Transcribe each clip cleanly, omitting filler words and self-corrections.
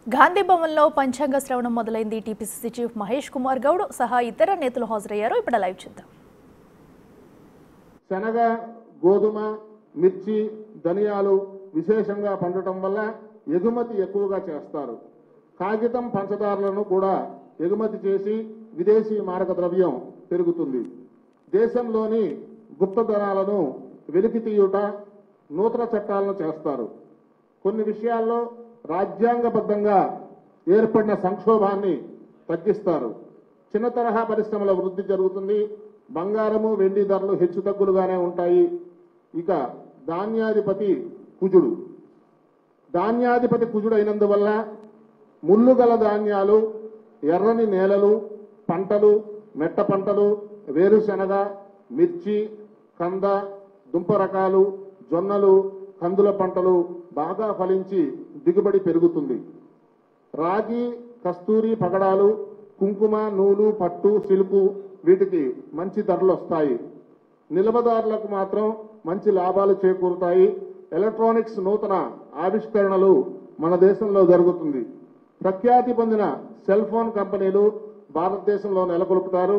గాంధీ భవన్లో పంచాంగ శ్రవణం మొదలైంది. టీపీసీసీ చీఫ్ మహేష్ కుమార్ గౌడ్ సహా ఇతర నేతలు హాజరయ్యారు. ఇప్పుడు లైవ్ చూద్దాం. శనగ, గోధుమ, మిర్చి, ధనియాలు విశేషంగా పండటం వల్ల ఎగుమతి ఎక్కువగా చేస్తారు. కాగితం, పంచదారలను కూడా ఎగుమతి చేసి విదేశీ మారక ద్రవ్యం పెరుగుతుంది. దేశంలోని గుప్తధనాలను వెలికి తీయుట, నూతన చట్టాలను చేస్తారు. కొన్ని విషయాల్లో రాజ్యాంగబద్ధంగా ఏర్పడిన సంక్షోభాన్ని తగ్గిస్తారు. చిన్న తరహా పరిశ్రమల వృద్ధి జరుగుతుంది. బంగారము, వెండి ధరలు హెచ్చుతగ్గులుగానే ఉంటాయి. ఇక ధాన్యాధిపతి కుజుడు. ధాన్యాధిపతి కుజుడు అయినందువల్ల ముళ్ళుగల ధాన్యాలు, ఎర్రని నేలలు, పంటలు, మెట్ట పంటలు, వేరుశనగ, మిర్చి, కంద, దుంప రకాలు, జొన్నలు, కందుల పంటలు బాగా ఫలించి దిగుబడి పెరుగుతుంది. రాగి, కస్తూరి, పగడాలు, కుంకుమ, నూలు, పట్టు, సిల్కు వీటికి మంచి ధరలు వస్తాయి. నిల్వదారులకు మాత్రం మంచి లాభాలు చేకూరుతాయి. ఎలక్ట్రానిక్స్ నూతన ఆవిష్కరణలు మన దేశంలో జరుగుతుంది. ప్రఖ్యాతి పొందిన సెల్ ఫోన్ కంపెనీలు భారతదేశంలో నెలకొల్పుతారు.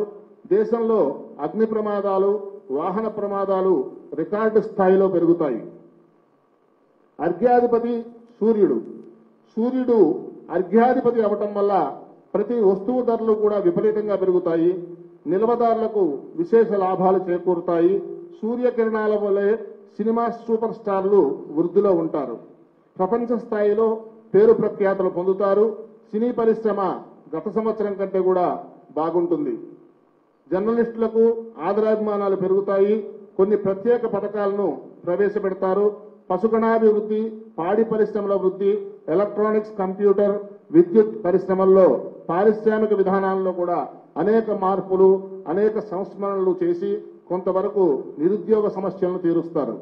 దేశంలో అగ్ని ప్రమాదాలు, వాహన ప్రమాదాలు రికార్డు స్థాయిలో పెరుగుతాయి. అర్ఘ్యాధిపతి సూర్యుడు. సూర్యుడు అర్ఘ్యాధిపతి అవటం వల్ల ప్రతి వస్తువు ధరలు కూడా విపరీతంగా పెరుగుతాయి. నిల్వదారులకు విశేష లాభాలు చేకూరుతాయి. సూర్యకిరణాల వల్లే సినిమా సూపర్ స్టార్లు వృద్ధిలో ఉంటారు. ప్రపంచ స్థాయిలో పేరు ప్రఖ్యాతులు పొందుతారు. సినీ పరిశ్రమ గత సంవత్సరం కంటే కూడా బాగుంటుంది. జర్నలిస్టులకు ఆదరాభిమానాలు పెరుగుతాయి. కొన్ని ప్రత్యేక పథకాలను ప్రవేశపెడతారు. పశుగణాభివృద్ధి, పాడి పరిశ్రమల వృద్ధి, ఎలక్ట్రానిక్స్, కంప్యూటర్, విద్యుత్ పరిశ్రమల్లో పారిశ్రామిక విధానాల్లో కూడా అనేక మార్పులు, అనేక సంస్మరణలు చేసి కొంతవరకు నిరుద్యోగ సమస్యలను తీరుస్తారు.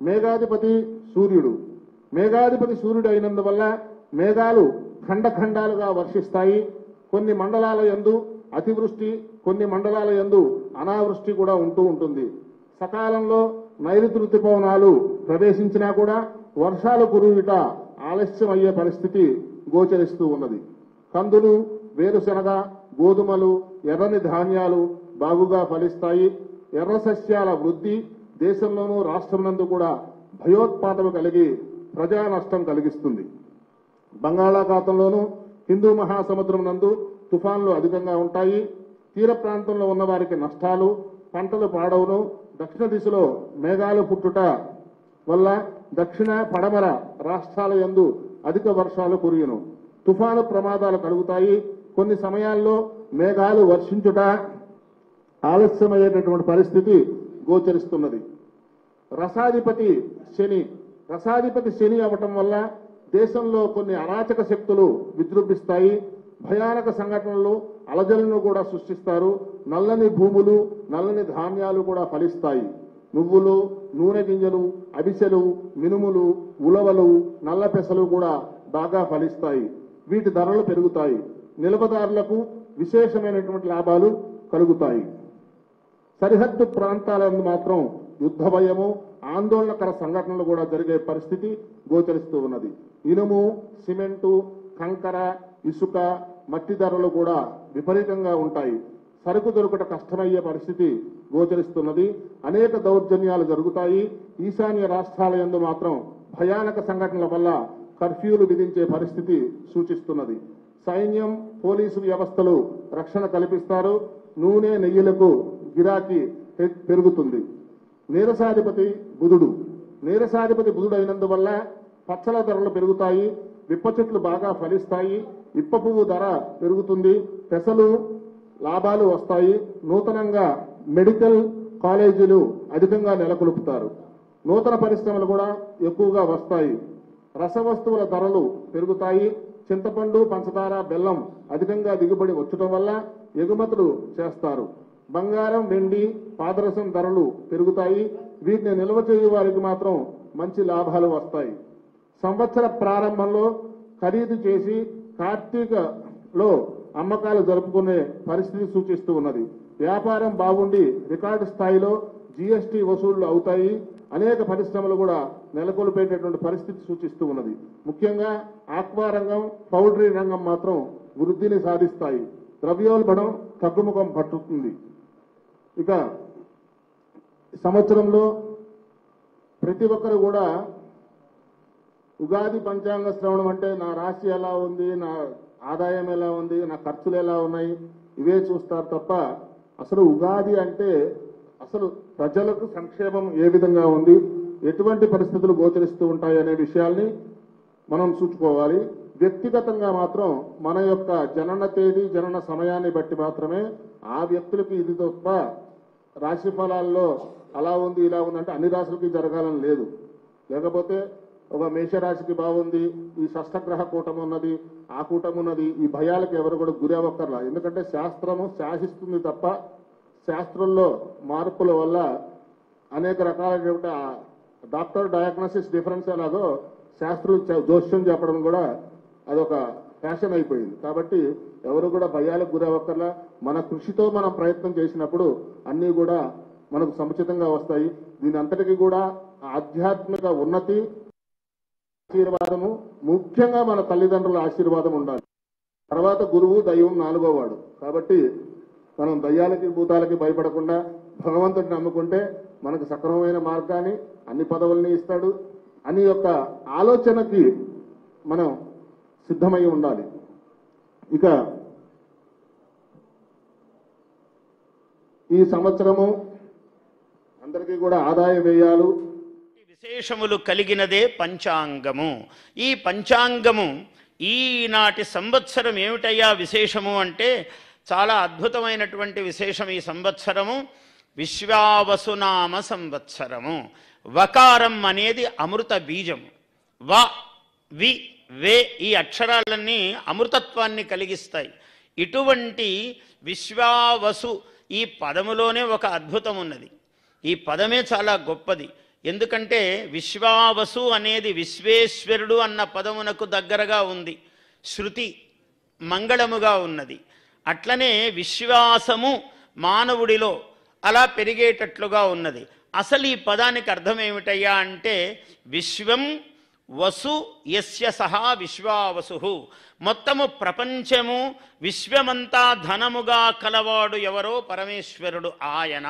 మేఘాధిపతి సూర్యుడు. మేఘాధిపతి సూర్యుడు అయినందువల్ల మేఘాలు ఖండఖండాలుగా వర్షిస్తాయి. కొన్ని మండలాల యందు అతివృష్టి, కొన్ని మండలాల యందు అనావృష్టి కూడా ఉంటూ ఉంటుంది. సకాలంలో నైరుతి రుతుపవనాలు ప్రవేశించినా కూడా వర్షాలు కురువుట ఆలస్యం అయ్యే పరిస్థితి గోచరిస్తూ ఉన్నది. కందులు, వేరుశనగ, గోధుమలు, ఎర్రని ధాన్యాలు బాగుగా ఫలిస్తాయి. ఎర్ర సస్యాల వృద్ధి దేశంలోనూ రాష్ట్రంనందు కూడా భయోత్పాదము కలిగి ప్రజా నష్టం కలిగిస్తుంది. బంగాళాఖాతంలోనూ హిందూ మహాసముద్రం నందు తుఫాన్లు అధికంగా ఉంటాయి. తీర ప్రాంతంలో ఉన్న వారికి నష్టాలు, పంటలు పాడవును. దక్షిణ దిశలో మేఘాలు పుట్టుట వల్ల దక్షిణ, పడమర రాష్ట్రాల యందు అధిక వర్షాలు కురియును. తుఫాను ప్రమాదాలు కలుగుతాయి. కొన్ని సమయాల్లో మేఘాలు వర్షించుట ఆలస్యమయ్యేటటువంటి పరిస్థితి గోచరిస్తున్నది. రసాధిపతి శని. రసాధిపతి శని అవటం వల్ల దేశంలో కొన్ని అరాచక శక్తులు విజృంభిస్తాయి. భయానక సంఘటనలు, అలజలను కూడా సృష్టిస్తారు. నల్లని భూములు, నల్లని ధాన్యాలు కూడా ఫలిస్తాయి. నువ్వులు, నూనె గింజలు, అవిసెలు, మినుములు, ఉలవలు, నల్ల పెసలు కూడా బాగా ఫలిస్తాయి. వీటి ధరలు పెరుగుతాయి. నిల్వదారులకు విశేషమైనటువంటి లాభాలు కలుగుతాయి. సరిహద్దు ప్రాంతాలందు మాత్రం యుద్ధ భయము, ఆందోళనకర సంఘటనలు కూడా జరిగే పరిస్థితి గోచరిస్తూ ఉన్నది. ఇనుము, సిమెంటు, కంకర, ఇసుక, మట్టి ధరలు కూడా విపరీతంగా ఉంటాయి. సరుకు దొరకట కష్టమయ్యే పరిస్థితి గోచరిస్తున్నది. అనేక దౌర్జన్యాలు జరుగుతాయి. ఈశాన్య రాష్ట్రాల యందు మాత్రం భయానక సంఘటనల వల్ల కర్ఫ్యూలు విధించే పరిస్థితి సూచిస్తున్నది. సైన్యం, పోలీసు వ్యవస్థలు రక్షణ కల్పిస్తారు. నూనె, నెయ్యిలకు గిరాకీ పెరుగుతుంది. నీరసాధిపతి బుధుడు. నీరసాధిపతి బుధుడు అయినందువల్ల పచ్చల ధరలు పెరుగుతాయి. విప్ప చెట్లు బాగా ఫలిస్తాయి. ఇప్ప పువ్వు ధర పెరుగుతుంది. పెసలు లాభాలు వస్తాయి. నూతనంగా మెడికల్ కాలేజీలు అధికంగా నెలకొల్పుతారు. నూతన పరిశ్రమలు కూడా ఎక్కువగా వస్తాయి. రసవస్తువుల ధరలు పెరుగుతాయి. చింతపండు, పంచదార, బెల్లం అధికంగా దిగుబడి వచ్చటం వల్ల ఎగుమతులు చేస్తారు. బంగారం, వెండి, పాదరసం ధరలు పెరుగుతాయి. వీటిని నిల్వ చేయు వారికి మాత్రం మంచి లాభాలు వస్తాయి. సంవత్సర ప్రారంభంలో ఖరీదు చేసి కార్తీకలో అమ్మకాలు జరుపుకునే పరిస్థితి సూచిస్తూ ఉన్నది. వ్యాపారం బాగుండి రికార్డు స్థాయిలో జీఎస్టీ వసూళ్లు అవుతాయి. అనేక పరిశ్రమలు కూడా నెలకొల్పేటటువంటి పరిస్థితి సూచిస్తూ ఉన్నది. ముఖ్యంగా ఆక్వా రంగం, పౌల్ట్రీ రంగం మాత్రం వృద్ధిని సాధిస్తాయి. ద్రవ్యోల్బణం తగ్గుముఖం పట్టుతుంది. ఇక సంవత్సరంలో ప్రతి ఒక్కరు కూడా ఉగాది పంచాంగ శ్రవణం అంటే నా రాశి ఎలా ఉంది, నా ఆదాయం ఎలా ఉంది, నా ఖర్చులు ఎలా ఉన్నాయి, ఇవే చూస్తారు తప్ప అసలు ఉగాది అంటే అసలు ప్రజలకు సంక్షేమం ఏ విధంగా ఉంది, ఎటువంటి పరిస్థితులు గోచరిస్తూ ఉంటాయి అనే విషయాల్ని మనం చూసుకోవాలి. వ్యక్తిగతంగా మాత్రం మన యొక్క జనన తేదీ, జనన సమయాన్ని బట్టి మాత్రమే ఆ వ్యక్తులకు ఇది తప్ప రాశి ఫలాల్లో అలా ఉంది ఇలా ఉంది అంటే అన్ని రాశులకి జరగాలని లేదు. లేకపోతే ఒక మేషరాశికి బాగుంది, ఈ షష్టగ్రహ కూటమి ఉన్నది, ఆ కూటమి ఉన్నది, ఈ భయాలకు ఎవరు కూడా గురి అవ్వక్కర్లా. ఎందుకంటే శాస్త్రము శాసిస్తుంది తప్ప శాస్త్రంలో మార్పుల వల్ల అనేక రకాలైనటువంటి డాక్టర్ డయాగ్నోసిస్ డిఫరెన్స్ ఎలాగో శాస్త్రులు జోస్యం చెప్పడం కూడా అదొక ఫ్యాషన్ అయిపోయింది. కాబట్టి ఎవరు కూడా భయాలకు గురి అవ్వక్కర్లా. మన కృషితో మనం ప్రయత్నం చేసినప్పుడు అన్నీ కూడా మనకు సముచితంగా వస్తాయి. దీని అంతటికీ కూడా ఆధ్యాత్మిక ఉన్నతి, ఆశీర్వాదము, ముఖ్యంగా మన తల్లిదండ్రుల ఆశీర్వాదం ఉండాలి. తర్వాత గురువు, దైవం నాలుగో వాడు. కాబట్టి మనం దయ్యాలకి భూతాలకి భయపడకుండా భగవంతుడిని నమ్ముకుంటే మనకు సక్రమమైన మార్గాన్ని, అన్ని పదవుల్ని ఇస్తాడు అని యొక్క ఆలోచనకి మనం సిద్ధమై ఉండాలి. ఇక ఈ సంవత్సరము అందరికీ కూడా ఆదాయ వ్యయాలు విశేషములు కలిగినదే పంచాంగము. ఈ పంచాంగము ఈనాటి సంవత్సరం ఏమిటయ్యా విశేషము అంటే చాలా అద్భుతమైనటువంటి విశేషం. ఈ సంవత్సరము విశ్వావసునామ సంవత్సరము. వకారం అనేది అమృత బీజము. వ, వి, వే ఈ అక్షరాలన్నీ అమృతత్వాన్ని కలిగిస్తాయి. ఇటువంటి విశ్వావసు ఈ పదములోనే ఒక అద్భుతం ఉన్నది. ఈ పదమే చాలా గొప్పది. ఎందుకంటే విశ్వావసు అనేది విశ్వేశ్వరుడు అన్న పదమునకు దగ్గరగా ఉంది. శృతి మంగళముగా ఉన్నది. అట్లనే విశ్వాసము మానవుడిలో అలా పెరిగేటట్లుగా ఉన్నది. అసలు ఈ పదానికి అర్థం ఏమిటయ్యా అంటే విశ్వం వసు యస్య సహా విశ్వావసు. మొత్తము ప్రపంచము విశ్వమంతా ధనముగా కలవాడు ఎవరో పరమేశ్వరుడు, ఆయన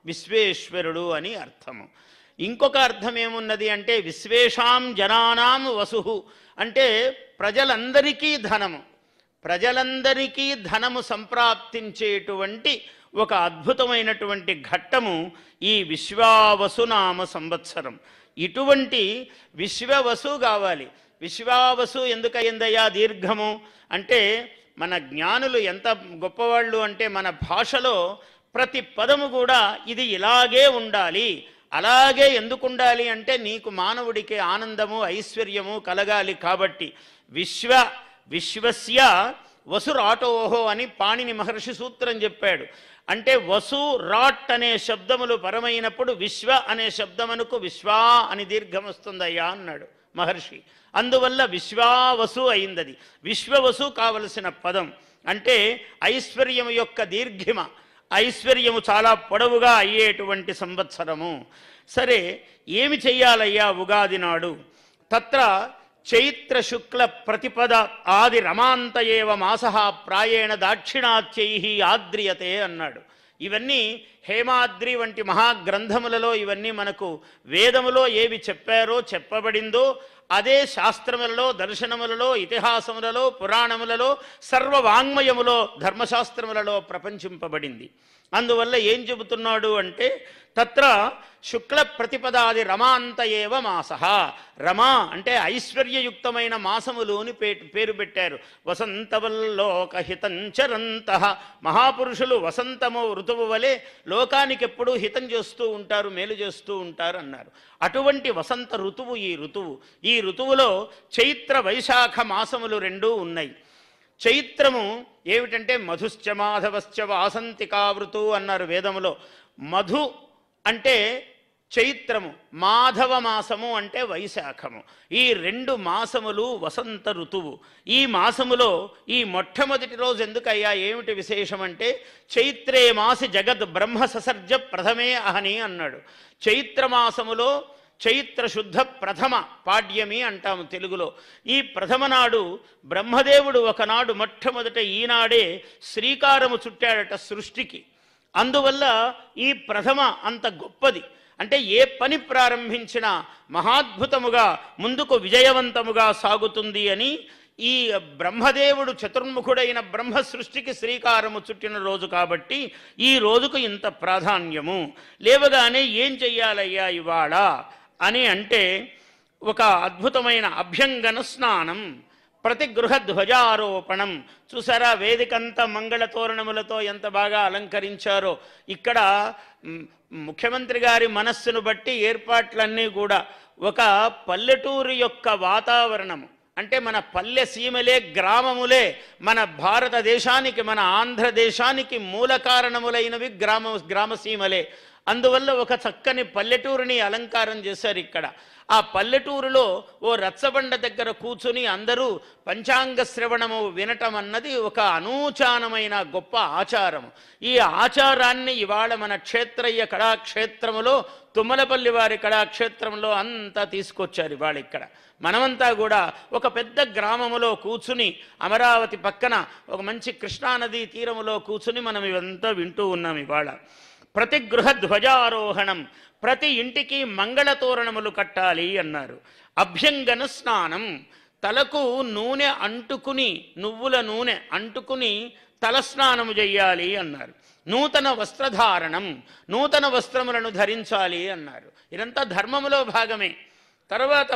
విశ్వేశ్వరుడు అని అర్థము. ఇంకొక అర్థం ఏమున్నది అంటే విశ్వేషాం జనానాం వసు అంటే ప్రజలందరికీ ధనము, ప్రజలందరికీ ధనము సంప్రాప్తించేటువంటి ఒక అద్భుతమైనటువంటి ఘట్టము ఈ విశ్వావసునామ సంవత్సరం. ఇటువంటి విశ్వవసు కావాలి. విశ్వావసు ఎందుకయ్యిందయ్యా దీర్ఘము అంటే మన జ్ఞానులు ఎంత గొప్పవాళ్ళు అంటే మన భాషలో ప్రతి పదము కూడా ఇది ఇలాగే ఉండాలి, అలాగే ఎందుకు ఉండాలి అంటే నీకు మానవుడికి ఆనందము ఐశ్వర్యము కలగాలి. కాబట్టి విశ్వస్య వసురాటోహో అని పాణిని మహర్షి సూత్రం చెప్పాడు. అంటే వసు రాట్ అనే శబ్దములు పరమైనప్పుడు విశ్వ అనే శబ్దమునకు విశ్వా అని దీర్ఘం వస్తుందయ్యా అన్నాడు మహర్షి. అందువల్ల విశ్వావసు అయిందది. విశ్వవసు కావలసిన పదం అంటే ఐశ్వర్యము యొక్క దీర్ఘిమ, ఐశ్వర్యము చాలా పొడవుగా అయ్యేటువంటి సంవత్సరము. సరే, ఏమి చెయ్యాలయ్యా ఉగాది నాడు? తత్ర చైత్ర శుక్ల ప్రతిపద ఆది రమాంత ఏవ మాసః ప్రాయేణ దాక్షిణాత్యై ఆద్రియతే అన్నాడు. ఇవన్నీ హేమాద్రి వంటి మహాగ్రంథములలో ఇవన్నీ మనకు వేదములో ఏవి చెప్పారో చెప్పబడిందో అదే శాస్త్రములలో, దర్శనములలో, ఇతిహాసములలో, పురాణములలో, సర్వవాంగ్మయములో, ధర్మశాస్త్రములలో ప్రపంచింపబడింది. అందువల్ల ఏం చెబుతున్నాడు అంటే తత్ర శుక్ల ప్రతిపదాది రమాంత ఏవ మాసః. రమా అంటే ఐశ్వర్యయుక్తమైన మాసములోని పేరు పెట్టారు. వసంతవల్లోకహితంచరంతః. మహాపురుషులు వసంతము ఋతువు వలె లోకానికి ఎప్పుడూ హితం చేస్తూ ఉంటారు, మేలు చేస్తూ ఉంటారు అన్నారు. అటువంటి వసంత ఋతువు ఈ ఋతువులో చైత్ర వైశాఖ మాసములు రెండూ ఉన్నాయి. చైత్రము ఏమిటంటే మధుశ్చ మాధవశ్చ వాసంతికావృతు అన్నారు వేదములో. మధు అంటే చైత్రము, మాధవ మాసము అంటే వైశాఖము. ఈ 2 మాసములు వసంత ఋతువు. ఈ మాసములో ఈ మొట్టమొదటి రోజు ఎందుకయ్యా, ఏమిటి విశేషం అంటే, చైత్రే మాసి జగద్ బ్రహ్మ ససర్జ ప్రథమే అహని అన్నాడు. చైత్రమాసములో చైత్ర శుద్ధ ప్రథమ పాడ్యమి అంటాము తెలుగులో. ఈ ప్రథమ నాడు బ్రహ్మదేవుడు ఒకనాడు మొట్టమొదట ఈనాడే శ్రీకారము చుట్టాడట సృష్టికి. అందువల్ల ఈ ప్రథమ అంత గొప్పది. అంటే ఏ పని ప్రారంభించినా మహాద్భుతముగా ముందుకు విజయవంతముగా సాగుతుంది అని ఈ బ్రహ్మదేవుడు చతుర్ముఖుడైన బ్రహ్మ సృష్టికి శ్రీకారము చుట్టిన రోజు కాబట్టి ఈ రోజుకు ఇంత ప్రాధాన్యము. లేవగానే ఏం చెయ్యాలయ్యా ఇవాళ అని అంటే, ఒక అద్భుతమైన అభ్యంగన స్నానం, ప్రతిగృహ ధ్వజారోపణం. చూసారా, వేదికంతా మంగళ తోరణములతో ఎంత బాగా అలంకరించారో. ఇక్కడ ముఖ్యమంత్రి గారి మనస్సును బట్టి ఏర్పాట్లన్నీ కూడా ఒక పల్లెటూరు యొక్క వాతావరణము, అంటే మన పల్లె సీమలే, గ్రామములే మన భారతదేశానికి, మన ఆంధ్రదేశానికి మూల కారణములైనవి గ్రామసీమలే. అందువల్ల ఒక చక్కని పల్లెటూరుని అలంకారం చేశారు ఇక్కడ. ఆ పల్లెటూరులో ఓ రచ్చబండ దగ్గర కూర్చుని అందరూ పంచాంగ శ్రవణము వినటం అన్నది ఒక అనూచానమైన గొప్ప ఆచారం. ఈ ఆచారాన్ని ఇవాళ మన క్షేత్రయ్య కళాక్షేత్రములో, తుమ్మలపల్లి వారి కళాక్షేత్రంలో అంతా తీసుకొచ్చారు. ఇవాళ ఇక్కడ మనమంతా కూడా ఒక పెద్ద గ్రామములో కూర్చుని, అమరావతి పక్కన ఒక మంచి కృష్ణానదీ తీరములో కూర్చుని మనం ఇవంతా వింటూ ఉన్నాం ఇవాళ. ప్రతిగృహ ధ్వజారోహణం, ప్రతి ఇంటికి మంగళతోరణములు కట్టాలి అన్నారు. అభ్యంగన స్నానం, తలకు నూనె అంటుకుని, నువ్వుల నూనె అంటుకుని తలస్నానము చెయ్యాలి అన్నారు. నూతన వస్త్రధారణం, నూతన వస్త్రములను ధరించాలి అన్నారు. ఇదంతా ధర్మములో భాగమే. తర్వాత